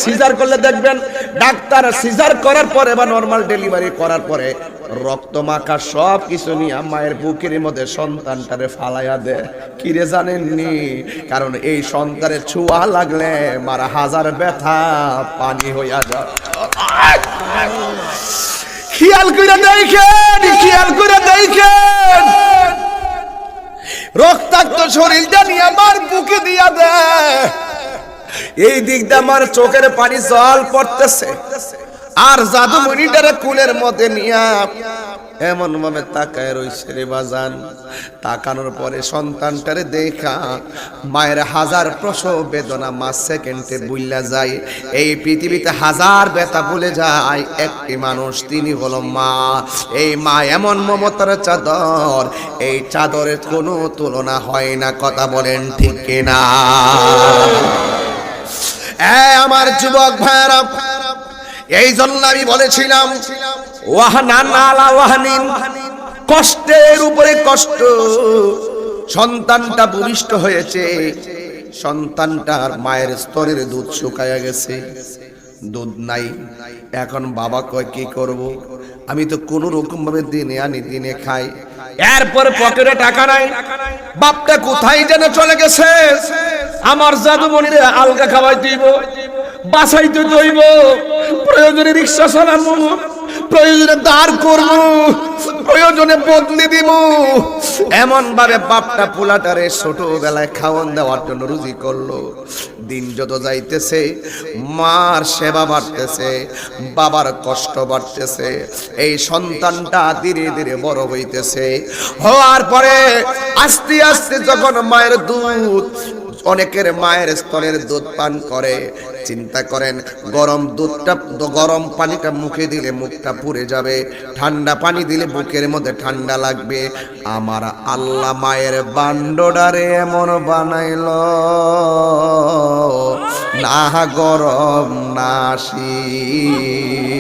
Caesar করলে দেখবেন doctor caesar করার পরে বা নরমাল ডেলিভারি করার পরে রক্ত মাখা সব কিছু নিয়ে মায়ের বুকের মধ্যে সন্তানটারে ফালাইয়া দেয়। কিরে জানেননি? কারণ এই সন্তানের ছোঁয়া লাগলে মারা হাজার ব্যথা পানি হইয়া যায়। খেয়াল করে দেখেন, খেয়াল করে দেখেন, রক্তাক্ত শরীরটা নিয়ে আমার বুকে দিয়া দেয়। এই দিক দিয়ে আমার চোখের পানি জল পড়তেছে, আর জাদুমণিটারে কুলের মধ্যে নিয়া এমন ভাবে তাকায় রইছে রে বাজান। তাকানোর পরে সন্তানটারে দেখা মায়ের হাজার প্রসব বেদনা 5 সেকেন্ডে ভুইলা যায়। এই পৃথিবীতে হাজার ব্যথা ভুলে যায় একটি মানুষ, তিনি হলো মা। এই মা এমন মমতার চাদর, এই চাদরের কোনো তুলনা হয় না। কথা বলেন ঠিক কিনা? আমার যুবক ভাইরা, এই জন্য আমি বলেছিলাম ওয়াহনান আলা ওয়াহনিন, কষ্টের উপরে কষ্ট। সন্তানটা ভূমিষ্ঠ হয়েছে, সন্তানটার মায়ের স্তরের দুধ শুকায়া গেছে, দুধ নাই। এখন বাবা কয় কি করব, আমি তো কোনো রকম ভাবে দিনে আনি দিনে খাই, এরপর পকেটে টাকা নাই। বাপটা কোথায় যেন চলে গেছে। আমার জাদুমণিরে আলগা খাওয়াই দিব, বাসাইতে দইব, প্রয়োজনে রিক্সা চালাবো, প্রয়োজনে দাঁড় করবো, প্রয়োজনে বদলি দিব। এমন ভাবে বাপটা পোলাটারে ছোটবেলায় খাওয়ান দেওয়ার জন্য রুজি করলো। দিন যত যাইতেছে মার সেবা বাড়তেছে, বাবার কষ্ট বাড়তেছে। এই সন্তানটা ধীরে ধীরে বড় হইতেছে। হওয়ার পরে আস্তে আস্তে যখন মায়ের দুধ, অনেকের মায়ের স্তনের দুধ পান করে, চিন্তা করেন গরম দুধটা, গরম পানিটা মুখে দিলে মুখটা পুড়ে যাবে, ঠান্ডা পানি দিলে বুকের মধ্যে ঠান্ডা লাগবে। আমার আল্লাহ মায়ের বান্ডডারে এমন বানাইল, না গরম না শীত।